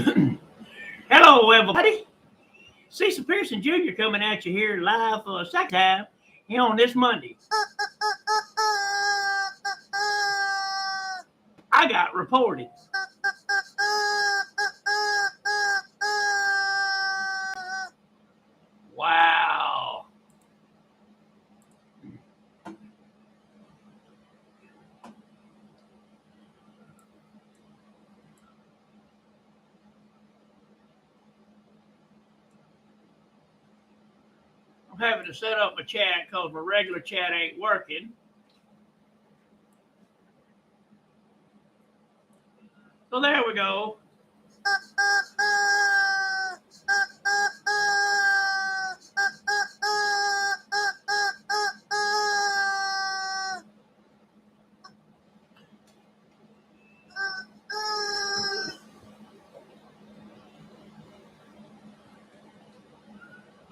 Hello, everybody. Cecil Pearson Jr. coming at you here live for a second time here on this Monday. I got reported. Wow. I'm having to set up a chat because my regular chat ain't working. So there we go.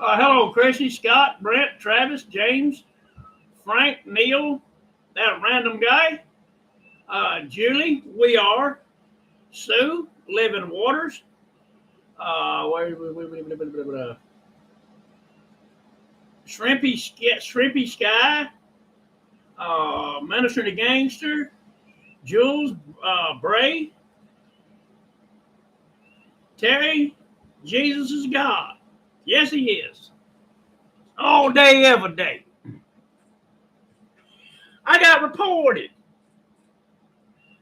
Hello, Chrissy, Scott, Brent, Travis, James, Frank, Neil, that random guy, Julie, we are, Sue, Living Waters, Shrimpy Sky, Minister the Gangster, Jules, Bray, Terry, Jesus is God. Yes, he is. All day, every day. I got reported.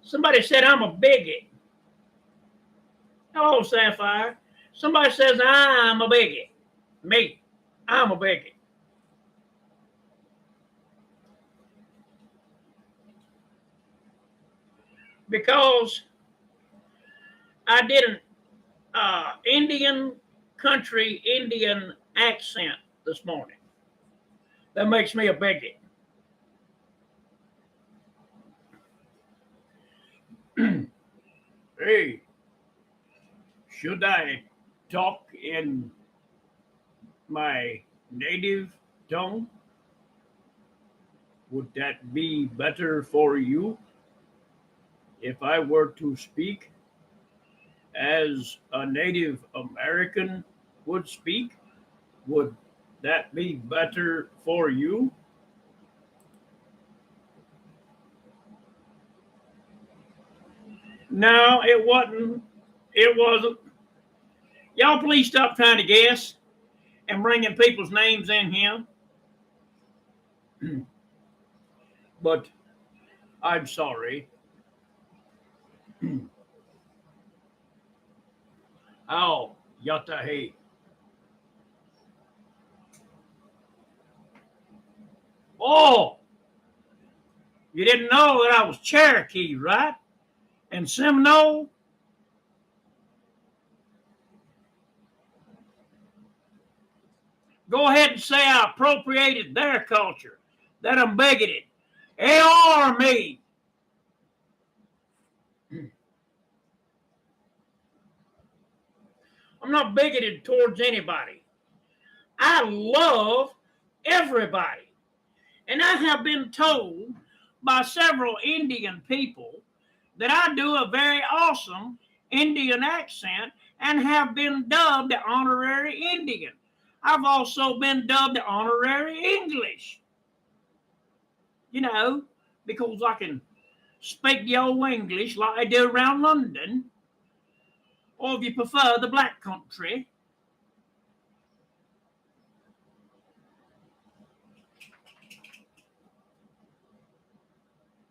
Somebody said I'm a bigot. Hello, Sapphire. Somebody says I'm a bigot. Me. I'm a bigot. Because I did an Indian country Indian accent this morning. That makes me a bigot. Hey, should I talk in my native tongue? Would that be better for you? If I were to speak as a Native American would speak, would that be better for you? No, it wasn't. It wasn't. Y'all please stop trying to guess and bringing people's names in here. But I'm sorry. Oh, yatta hey. Oh, you didn't know that I was Cherokee, right? And Seminole? Go ahead and say I appropriated their culture, that I'm bigoted. Or me. I'm not bigoted towards anybody. I love everybody. And I have been told by several Indian people that I do a very awesome Indian accent and have been dubbed the honorary Indian. I've also been dubbed the honorary English. You know, because I can speak the old English like I do around London. Or if you prefer the black country.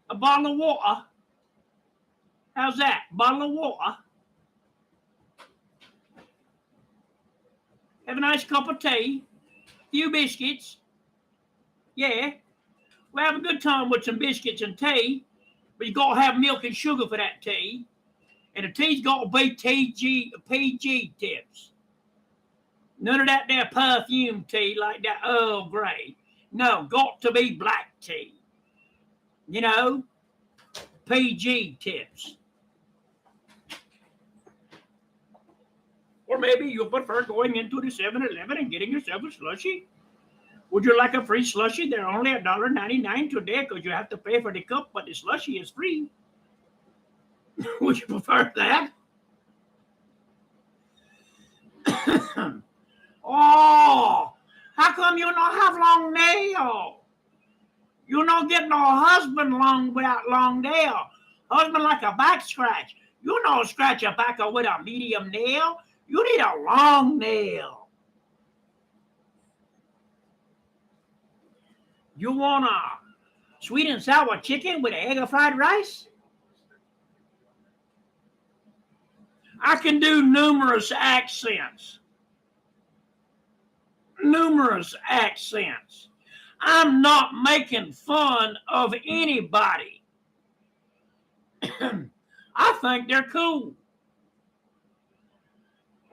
A bottle of water. How's that? Bottle of water. Have a nice cup of tea. Few biscuits. Yeah. We'll have a good time with some biscuits and tea. But you got to have milk and sugar for that tea. And the tea's got to be PG tips. None of that there perfume tea like that Earl Grey. No, got to be black tea. You know, PG tips. Or maybe you prefer going into the 7-Eleven and getting yourself a slushie. Would you like a free slushie? They're only $1.99 today because you have to pay for the cup, but the slushie is free. Would you prefer that? Oh, how come you don't have long nails? You don't get no husband long without long nail. Husband like a back scratch. You don't scratch your back with a medium nail. You need a long nail. You want a sweet and sour chicken with an egg or fried rice? I can do numerous accents. Numerous accents. I'm not making fun of anybody. I think they're cool.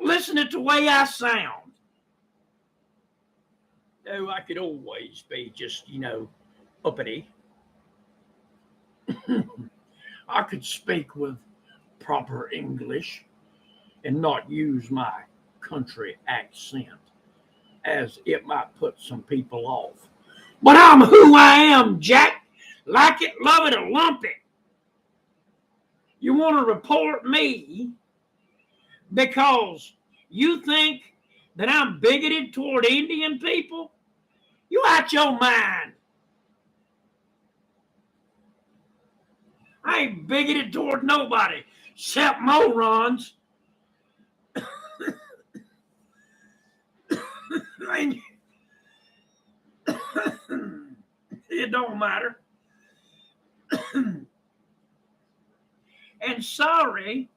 Listen to the way I sound. Oh, I could always be just, uppity. I could speak with proper English and not use my country accent, as it might put some people off. But I'm who I am, Jack. Like it, love it, or lump it. You want to report me because you think that I'm bigoted toward Indian people? You out your mind. I ain't bigoted toward nobody except morons. It don't matter. And sorry,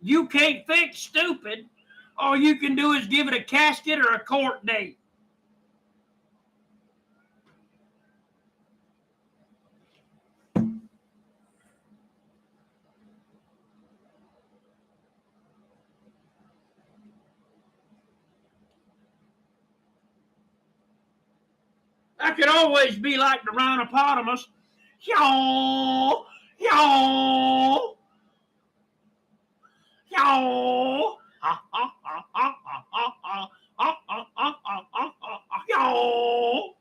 you can't think stupid. All you can do is give it a casket or a court date. I could always be like the rhinopotamus. Yaw, yaw, yaw, yaw.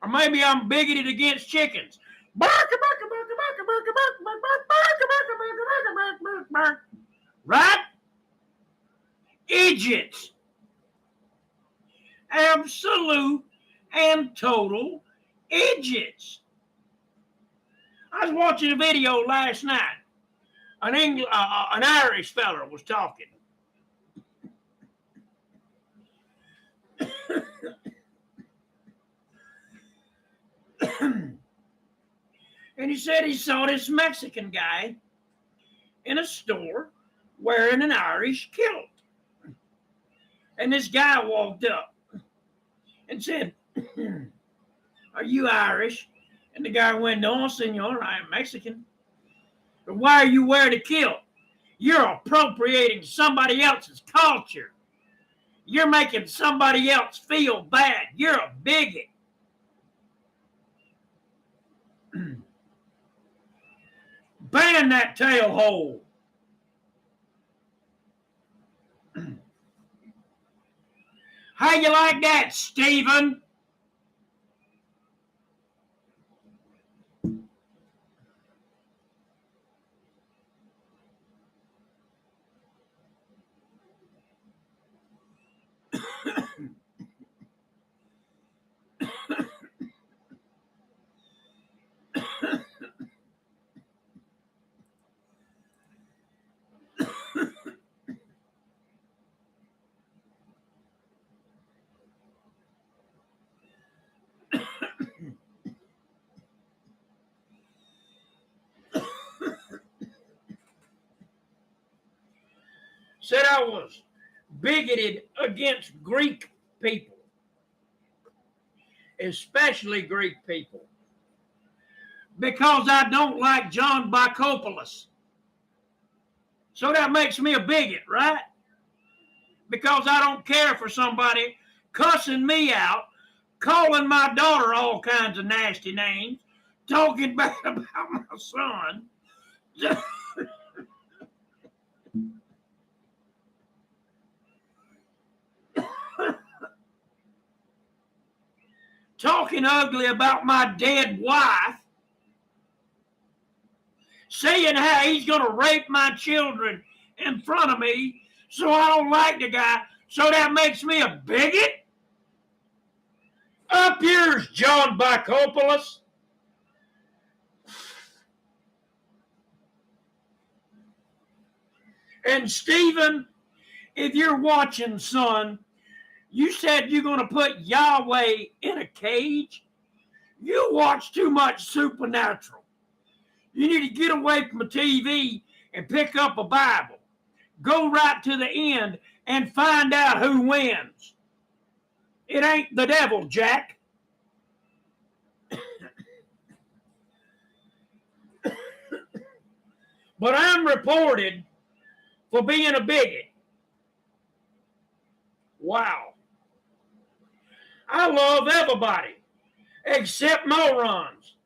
Or maybe I'm bigoted against chickens. Right? Idiots. Absolute and total idiots. I was watching a video last night. An Irish fella was talking. And he said he saw this Mexican guy in a store wearing an Irish kilt. And this guy walked up and said, "Are you Irish?" And the guy went, "No, senor, I am Mexican." "But why are you wearing a kilt? You're appropriating somebody else's culture. You're making somebody else feel bad. You're a bigot." Ban that tailhole. How you like that, Stephen? Said I was bigoted against Greek people, especially Greek people, because I don't like John Bacopoulos. So that makes me a bigot, right? Because I don't care for somebody cussing me out, calling my daughter all kinds of nasty names, talking bad about my son. Talking ugly about my dead wife, saying how he's going to rape my children in front of me so I don't like the guy, so that makes me a bigot? Up yours, John Bicopoulos. And Stephen, if you're watching, son, you said you're going to put Yahweh in a cage. You watch too much Supernatural. You need to get away from the TV and pick up a Bible. Go right to the end and find out who wins. It ain't the devil, Jack. But I'm reported for being a bigot. Wow. I love everybody except morons.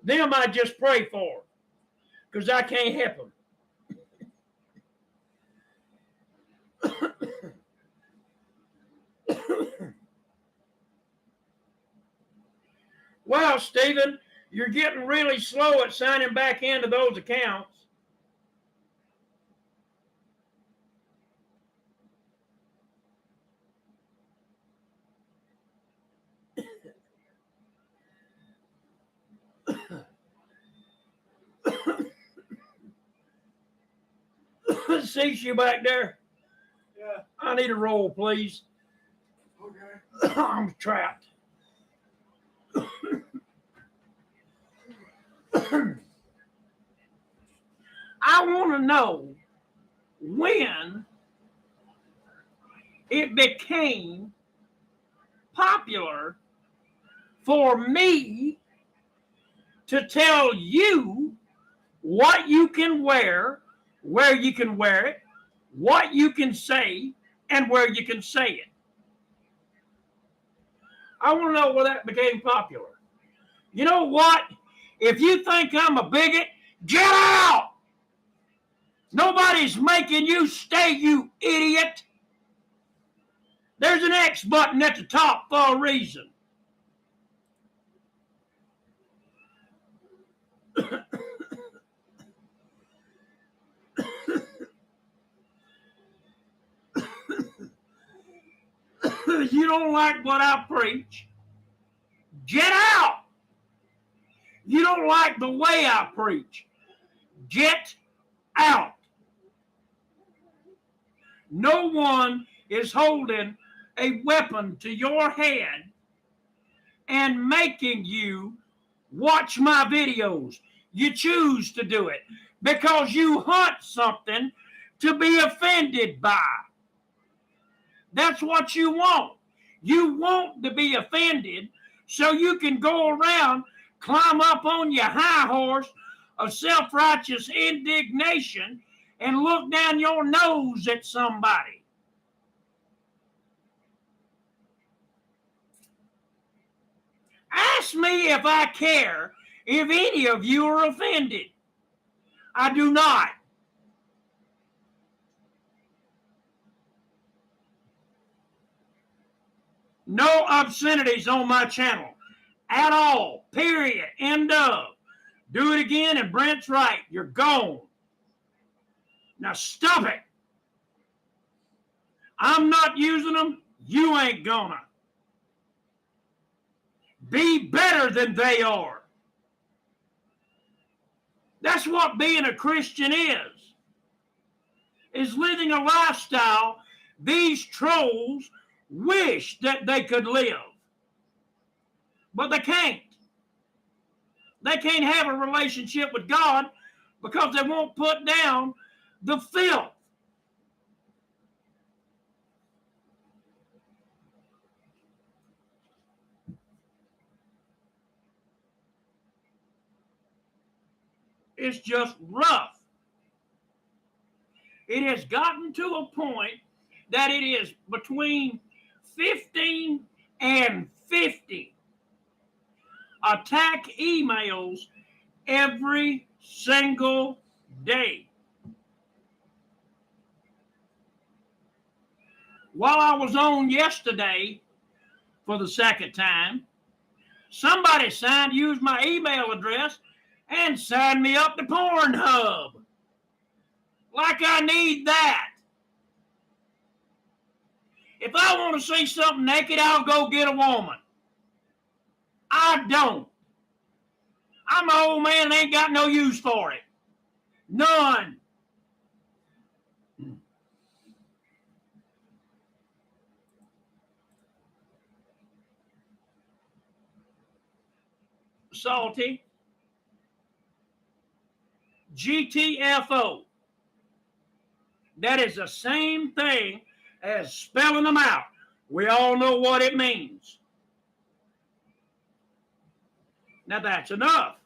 Them I just pray for because I can't help them. Wow, Stephen, you're getting really slow at signing back into those accounts. Cecil back there. Yeah. I need a roll, please. Okay. I'm trapped. I want to know when it became popular for me to tell you what you can wear, where you can wear it, what you can say, and where you can say it. I want to know where that became popular. You know what? If you think I'm a bigot, get out! Nobody's making you stay, you idiot. There's an X button at the top for a reason. You don't like what I preach? Get out! You don't like the way I preach? Get out! No one is holding a weapon to your head and making you watch my videos. You choose to do it because you hunt something to be offended by. That's what you want. You want to be offended so you can go around, climb up on your high horse of self-righteous indignation and look down your nose at somebody. Ask me if I care if any of you are offended. I do not. No obscenities on my channel at all. Period. End of. Do it again and Brent's right. You're gone. Now stop it. I'm not using them. You ain't gonna. Be better than they are. That's what being a Christian is living a lifestyle these trolls wish that they could live. But they can't. They can't have a relationship with God because they won't put down the filth. It's just rough. It has gotten to a point that it is between 15 and 50 attack emails every single day. While I was on yesterday for the second time, somebody used my email address and signed me up to Pornhub. Like I need that. If I want to see something naked, I'll go get a woman. I don't. I'm an old man and ain't got no use for it. None. Salty. GTFO. That is the same thing as spelling them out. We all know what it means. Now that's enough.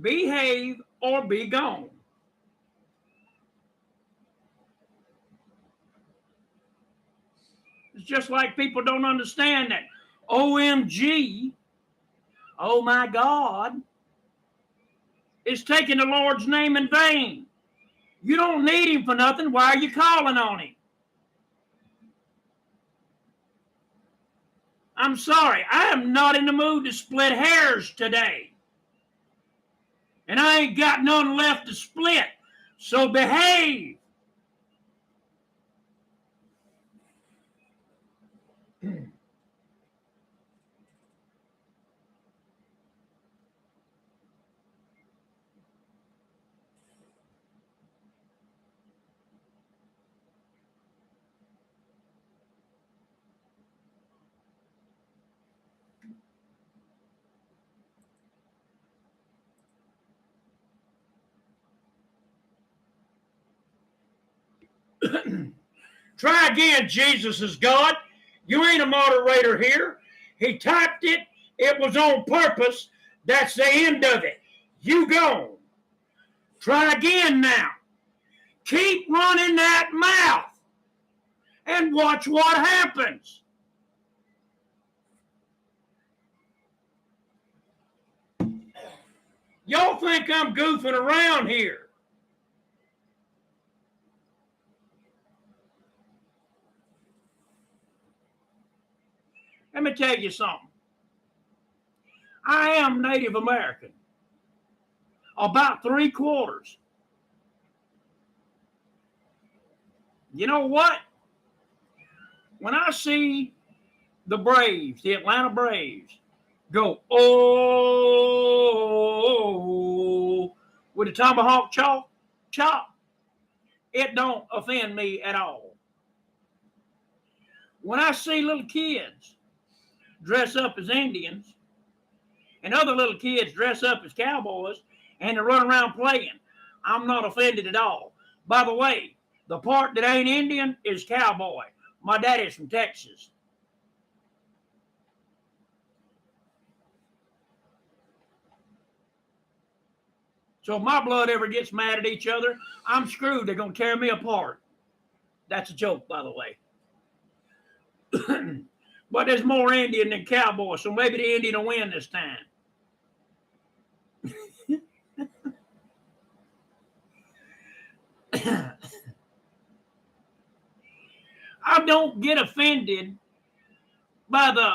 Behave or be gone. It's just like people don't understand that. OMG, oh my God, is taking the Lord's name in vain. You don't need him for nothing. Why are you calling on him? I'm sorry. I am not in the mood to split hairs today. And I ain't got none left to split. So behave. Try again, Jesus is God. You ain't a moderator here. He typed it. It was on purpose. That's the end of it. You gone. Try again now. Keep running that mouth and watch what happens. Y'all think I'm goofing around here. Let me tell you something. I am Native American. About 3/4. You know what? When I see the Braves, the Atlanta Braves, go, oh, with a tomahawk chop, it don't offend me at all. When I see little kids dress up as Indians and other little kids dress up as cowboys and they run around playing, I'm not offended at all. By the way, the part that ain't Indian is cowboy. My daddy's from Texas. So if my blood ever gets mad at each other, I'm screwed. They're going to tear me apart. That's a joke, by the way. But there's more Indian than cowboy, so maybe the Indian will win this time. I don't get offended by the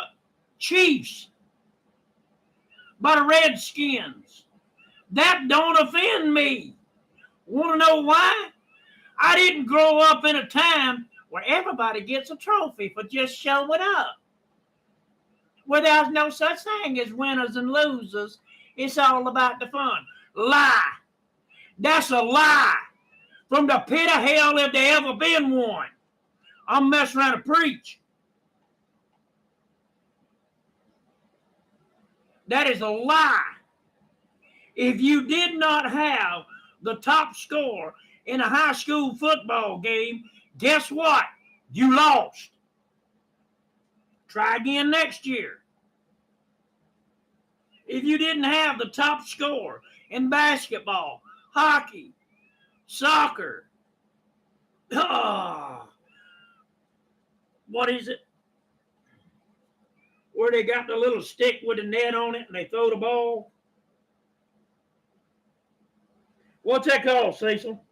Chiefs, by the Redskins. That don't offend me. Want to know why? I didn't grow up in a time where everybody gets a trophy for just showing up. Where there's no such thing as winners and losers. It's all about the fun. Lie. That's a lie. From the pit of hell if there ever been one. I'm messing around to preach. That is a lie. If you did not have the top score in a high school football game, guess what? You lost. Try again next year. If you didn't have the top score in basketball, hockey, soccer, what is it? Where they got the little stick with a net on it and they throw the ball? What's that called, Cecil?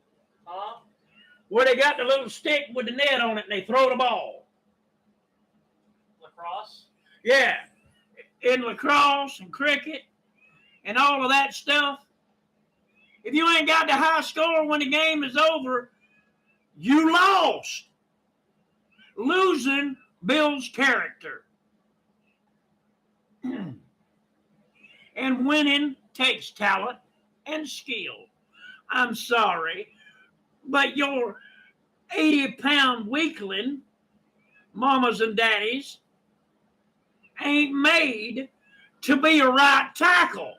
Where they got the little stick with the net on it and they throw the ball. Lacrosse? Yeah. In lacrosse and cricket and all of that stuff. If you ain't got the high score when the game is over, You lost. Losing builds character. And winning takes talent and skill. I'm sorry, but your 80-pound weakling, mamas and daddies, ain't made to be a right tackle.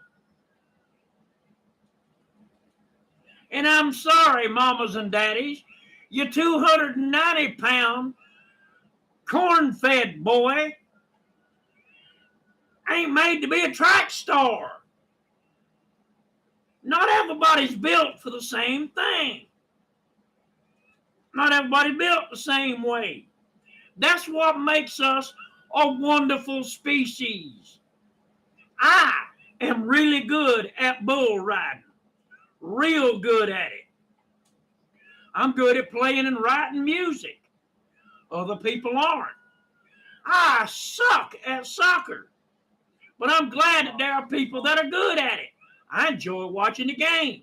And I'm sorry, mamas and daddies, you 290-pound corn-fed boy ain't made to be a track star. Not everybody's built for the same thing. Not everybody built the same way. That's what makes us a wonderful species. I am really good at bull riding. Real good at it. I'm good at playing and writing music. Other people aren't. I suck at soccer. But I'm glad that there are people that are good at it. I enjoy watching the game.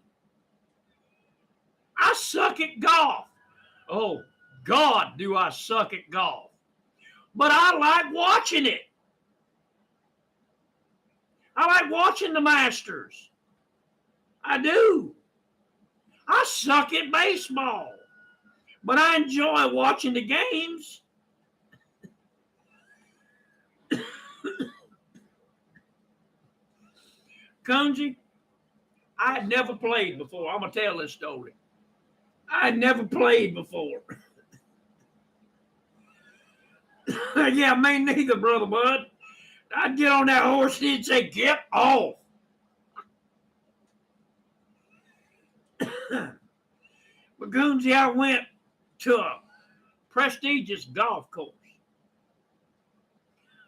I suck at golf. Oh, God, do I suck at golf. But I like watching it. I like watching the Masters. I do. I suck at baseball. But I enjoy watching the games. Kunji, I had never played before. I'm going to tell this story. I had never played before. Yeah, me neither, Brother Bud. I'd get on that horse and he'd say, get off. But Kunji, I went to a prestigious golf course.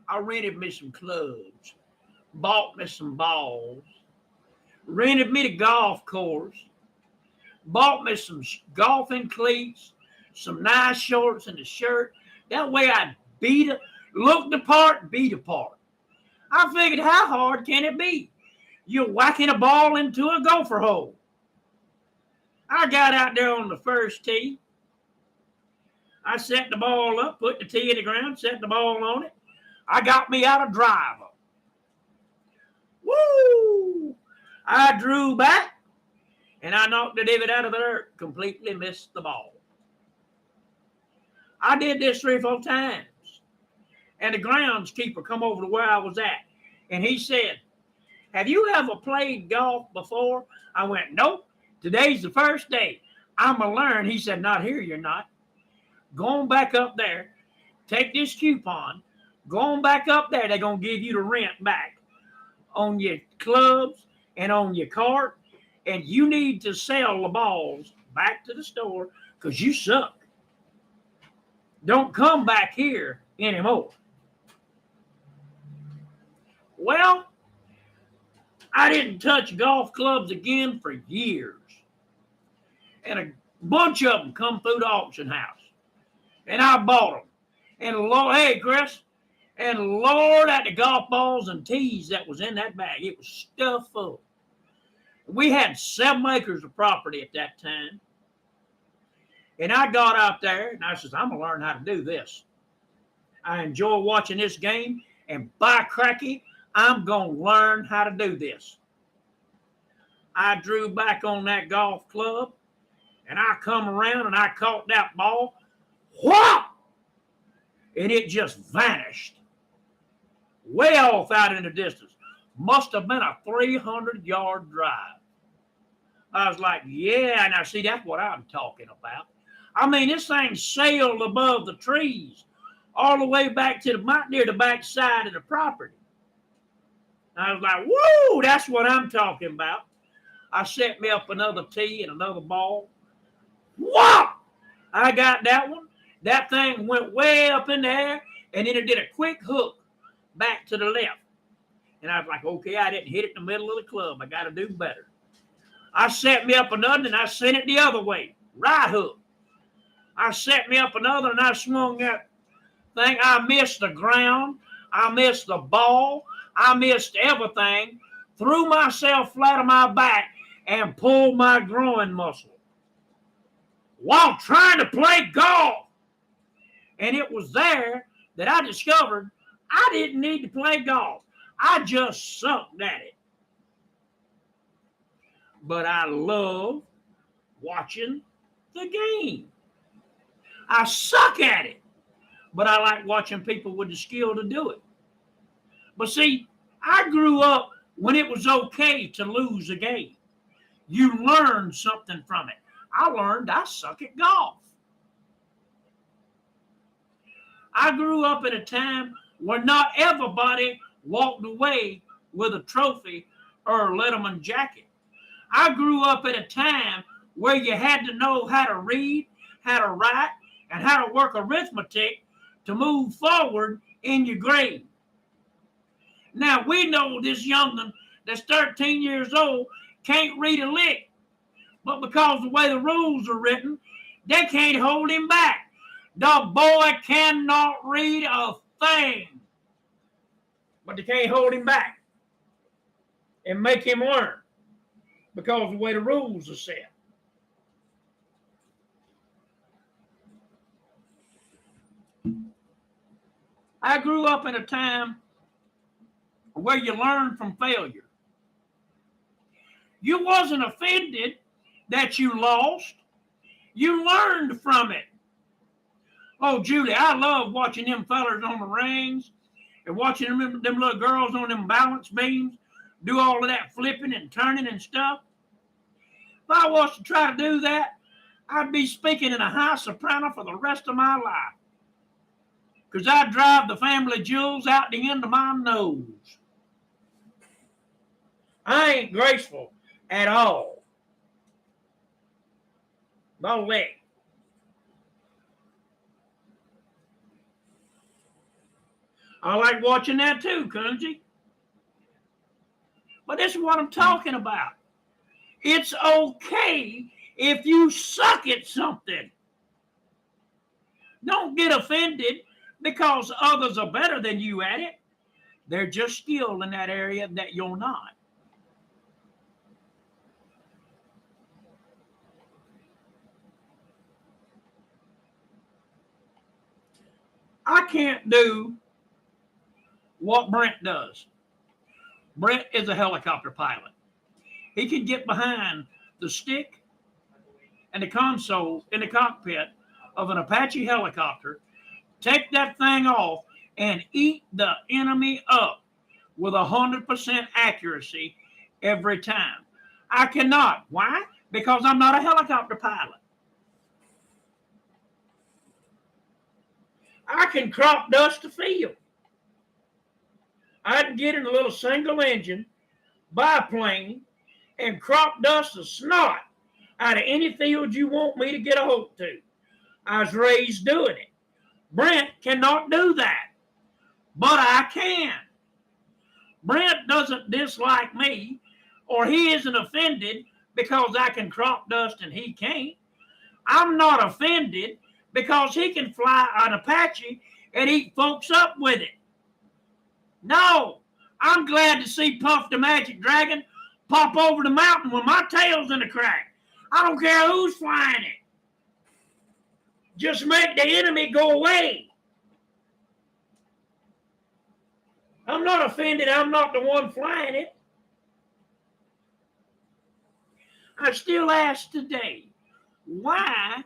I rented me some clubs, bought me some balls, rented me the golf course, bought me some golfing cleats, some nice shorts and a shirt. That way I'd look the part, beat the part. I figured, how hard can it be? You're whacking a ball into a gopher hole. I got out there on the first tee. I set the ball up, put the tee in the ground, set the ball on it. I got me out a driver. Woo! I drew back, and I knocked the divot out of the dirt, completely missed the ball. I did this 3 or 4 times. And the groundskeeper come over to where I was at, and he said, have you ever played golf before? I went, nope. Today's the first day. I'm going to learn. He said, not here, you're not. Go on back up there. Take this coupon. Go on back up there. They're going to give you the rent back on your clubs and on your cart. And you need to sell the balls back to the store because you suck. Don't come back here anymore. Well, I didn't touch golf clubs again for years. And a bunch of them come through the auction house. And I bought them. And Lord, hey, Chris, and Lord, at the golf balls and tees that was in that bag, it was stuffed full. We had 7 acres of property at that time. And I got out there and I says, I'm going to learn how to do this. I enjoy watching this game, and by cracky, I'm going to learn how to do this. I drew back on that golf club, and I come around and I caught that ball. Whop! And it just vanished. Way off out in the distance. Must have been a 300-yard drive. I was like, yeah, now see, that's what I'm talking about. I mean, this thing sailed above the trees all the way back to near the back side of the property. I was like, woo, that's what I'm talking about. I set me up another tee and another ball. Whop! I got that one. That thing went way up in the air, and then it did a quick hook back to the left. And I was like, okay, I didn't hit it in the middle of the club. I got to do better. I set me up another, and I sent it the other way. Right hook. I set me up another, and I swung that thing. I missed the ground. I missed the ball. I missed everything. Threw myself flat on my back and pulled my groin muscle. while trying to play golf. And it was there that I discovered I didn't need to play golf. I just sucked at it. But I love watching the game. I suck at it, but I like watching people with the skill to do it. But see, I grew up when it was okay to lose a game. You learn something from it. I learned I suck at golf. I grew up at a time where not everybody walked away with a trophy or a Letterman jacket. I grew up at a time where you had to know how to read, how to write, and how to work arithmetic to move forward in your grade. Now, we know this young'un that's 13 years old can't read a lick, but because of the way the rules are written, they can't hold him back. The boy cannot read a thing, but they can't hold him back and make him learn because of the way the rules are set. I grew up in a time where you learn from failure. You wasn't offended that you lost. You learned from it. Oh, Julie, I love watching them fellers on the rings and watching them little girls on them balance beams do all of that flipping and turning and stuff. If I was to try to do that, I'd be speaking in a high soprano for the rest of my life. Because I'd drive the family jewels out the end of my nose. I ain't graceful at all. No leg. I like watching that too, Kunzi. But this is what I'm talking about. It's okay if you suck at something. Don't get offended because others are better than you at it. They're just skilled in that area that you're not. I can't do what Brent does. Brent is a helicopter pilot. He can get behind the stick and the console in the cockpit of an Apache helicopter, take that thing off, and eat the enemy up with 100% accuracy every time. I cannot. Why? Because I'm not a helicopter pilot. I can crop dust a field. I can get in a little single engine biplane and crop dust the snot out of any field you want me to get a hold to. I was raised doing it. Brent cannot do that, but I can. Brent doesn't dislike me, or he isn't offended because I can crop dust and he can't. I'm not offended because he can fly an Apache and eat folks up with it. No, I'm glad to see Puff the Magic Dragon pop over the mountain with my tail's in the crack. I don't care who's flying it. Just make the enemy go away. I'm not offended. I'm not the one flying it. I still ask today, why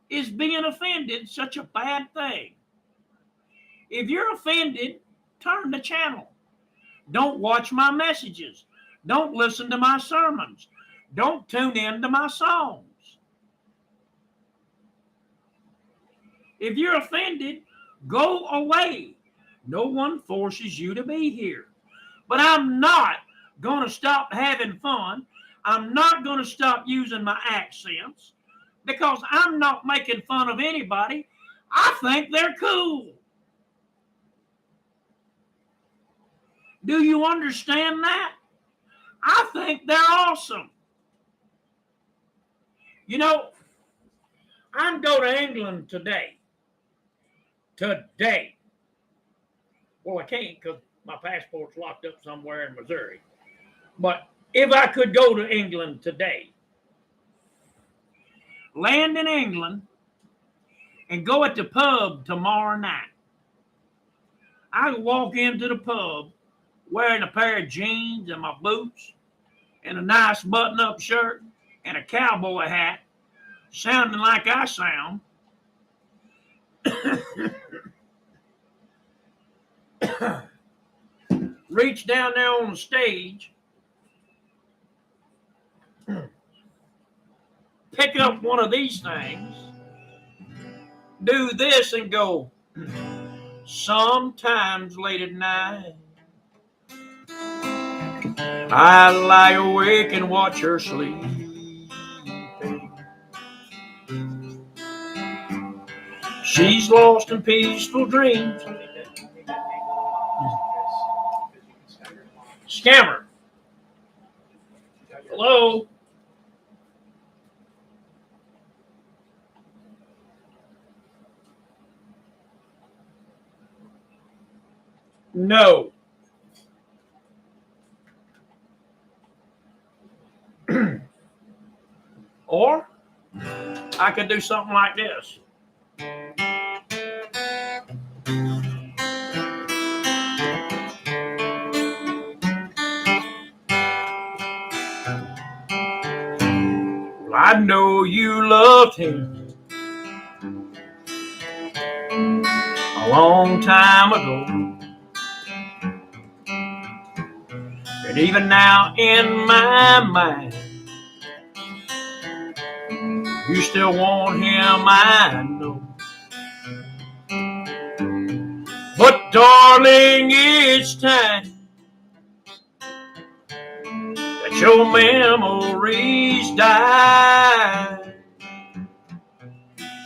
is being offended such a bad thing? If you're offended, turn the channel. Don't watch my messages. Don't listen to my sermons. Don't tune in to my songs. If you're offended, go away. No one forces you to be here. But I'm not going to stop having fun. I'm not going to stop using my accents because I'm not making fun of anybody. I think they're cool. Do you understand that? I think they're awesome. You know, I'm going to England today. Today. Well, I can't because my passport's locked up somewhere in Missouri. But if I could go to England today, land in England, and go at the pub tomorrow night. I can walk into the pub wearing a pair of jeans and my boots and a nice button-up shirt and a cowboy hat, sounding like I sound. Reach down there on the stage, pick up one of these things, do this and go, sometimes late at night, I lie awake and watch her sleep. She's lost in peaceful dreams. Scammer. Hello? No. Or I could do something like this. Well, I know you loved him a long time ago. And even now in my mind, you still want him, I know. But darling, it's time that your memories die.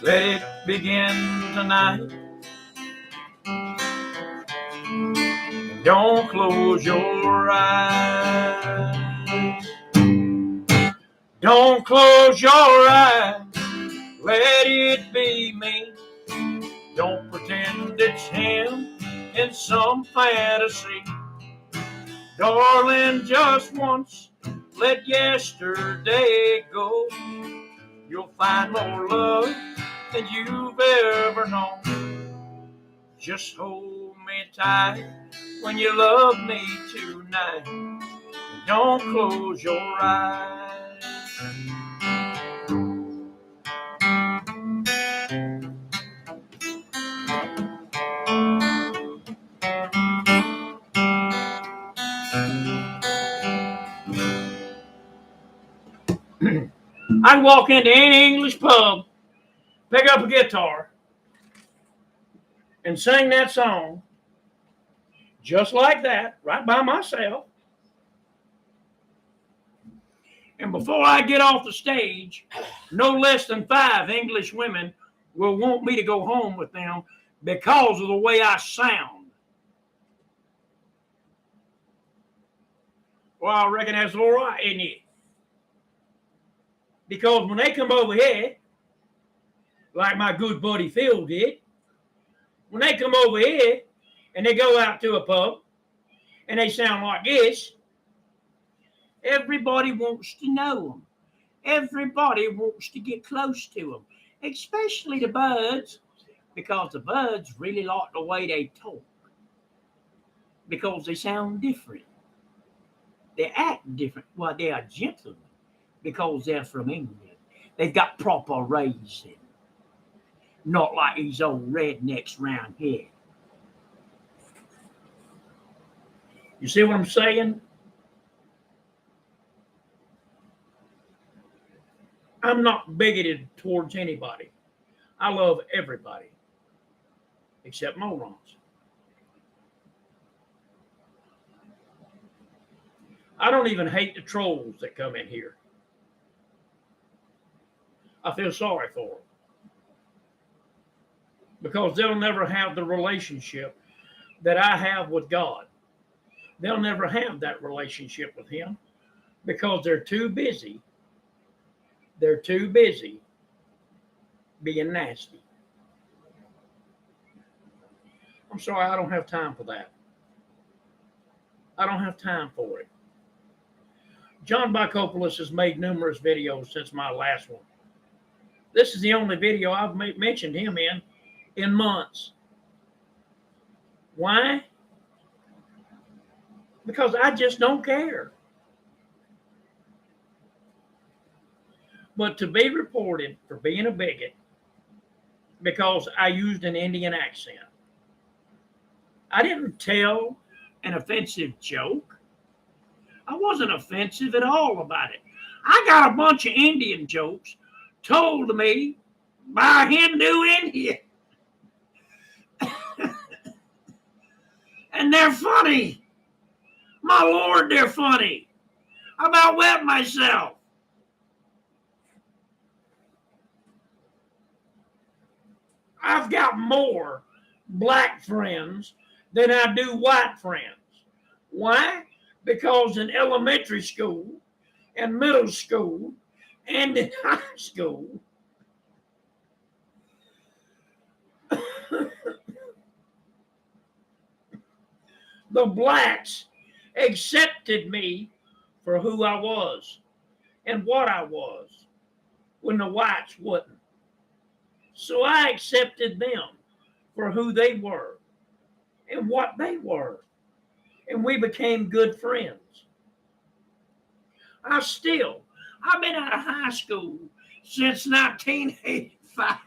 Let it begin tonight. Don't close your eyes. Don't close your eyes. Let it be me. Don't pretend it's him in some fantasy. Darling, just once, let yesterday go. You'll find more love than you've ever known. Just hold me tight when you love me tonight. Don't close your eyes. I'd walk into any English pub, pick up a guitar, and sing that song just like that, right by myself. And before I get off the stage, no less than 5 English women will want me to go home with them because of the way I sound. Well, I reckon that's all right, isn't it? Because when they come over here, like my good buddy Phil did, when they come over here and they go out to a pub and they sound like this, everybody wants to know them. Everybody wants to get close to them, especially the birds, because the birds really like the way they talk, because they sound different. They act different. Well, they are gentlemen because they're from England. They've got proper raising, not like these old rednecks round here. You see what I'm saying? I'm not bigoted towards anybody. I love everybody, except morons. I don't even hate the trolls that come in here. I feel sorry for them because they'll never have the relationship that I have with God. They'll never have that relationship with Him because they're too busy. They're too busy being nasty. I'm sorry, I don't have time for that. I don't have time for it. John Bicopoulos has made numerous videos since my last one. This is the only video I've mentioned him in months. Why? Because I just don't care. But to be reported for being a bigot because I used an Indian accent, I didn't tell an offensive joke. I wasn't offensive at all about it. I got a bunch of Indian jokes told to me by a Hindu Indian. And they're funny. My Lord, they're funny. I about wet myself. I've got more black friends than I do white friends. Why? Because in elementary school and middle school and in high school, the blacks accepted me for who I was and what I was when the whites wouldn't. So I accepted them for who they were and what they were. And we became good friends. I've been out of high school since 1985.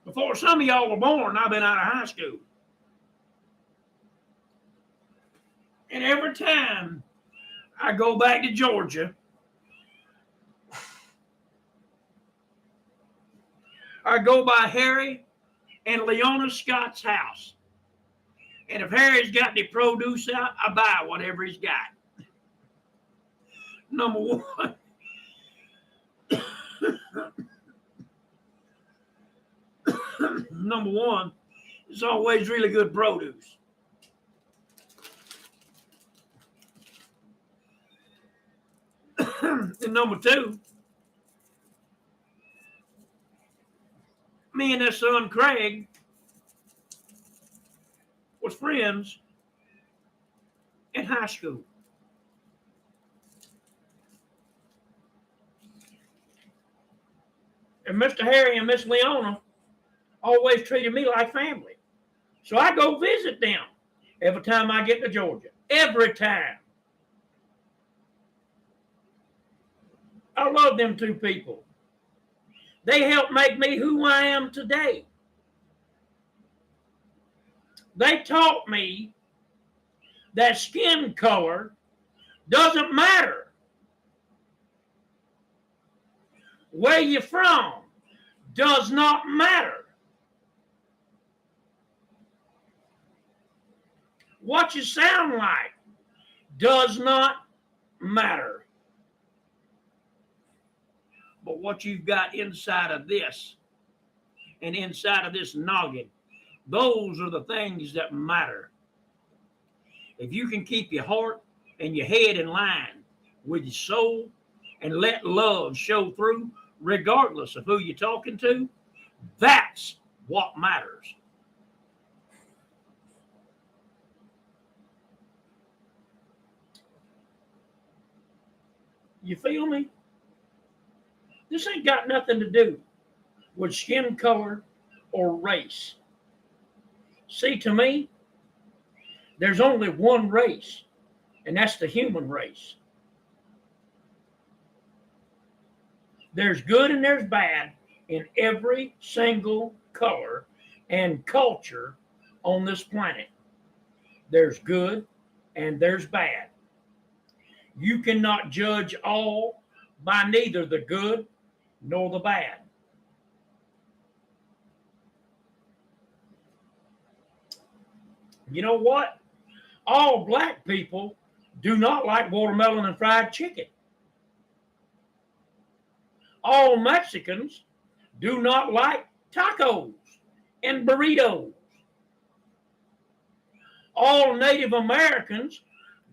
Before some of y'all were born, I've been out of high school. And every time I go back to Georgia, I go by Harry and Leona Scott's house. And if Harry's got any produce out, I buy whatever he's got. Number one. Number one, it's always really good produce. And number two, me and his son Craig was friends in high school. And Mr. Harry and Miss Leona always treated me like family. So I go visit them every time I get to Georgia. Every time. I love them two people. They helped make me who I am today. They taught me that skin color doesn't matter. Where you're from does not matter. What you sound like does not matter. But what you've got inside of this and inside of this noggin, those are the things that matter. If you can keep your heart and your head in line with your soul and let love show through, regardless of who you're talking to, that's what matters. You feel me? This ain't got nothing to do with skin color or race. See, to me, there's only one race, and that's the human race. There's good and there's bad in every single color and culture on this planet. There's good and there's bad. You cannot judge all by neither the good nor the bad. You know what? All black people do not like watermelon and fried chicken. All Mexicans do not like tacos and burritos. All Native Americans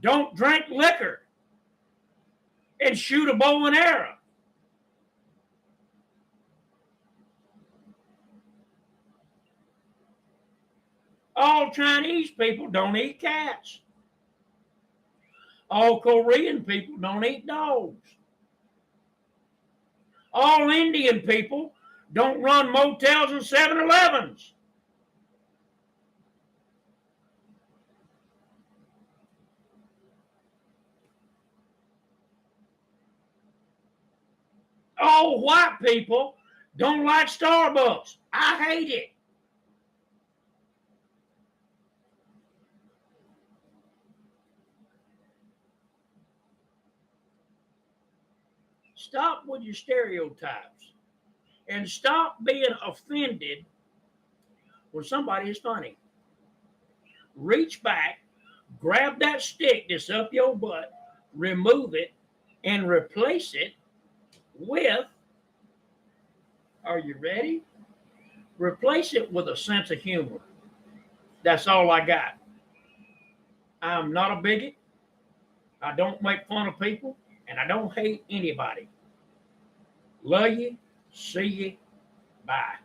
don't drink liquor and shoot a bow and arrow. All Chinese people don't eat cats. All Korean people don't eat dogs. All Indian people don't run motels and 7-Elevens. All white people don't like Starbucks. I hate it. Stop with your stereotypes and stop being offended when somebody is funny. Reach back, grab that stick that's up your butt, remove it, and replace it with, are you ready? Replace it with a sense of humor. That's all I got. I'm not a bigot. I don't make fun of people, and I don't hate anybody. Love you. See you. Bye.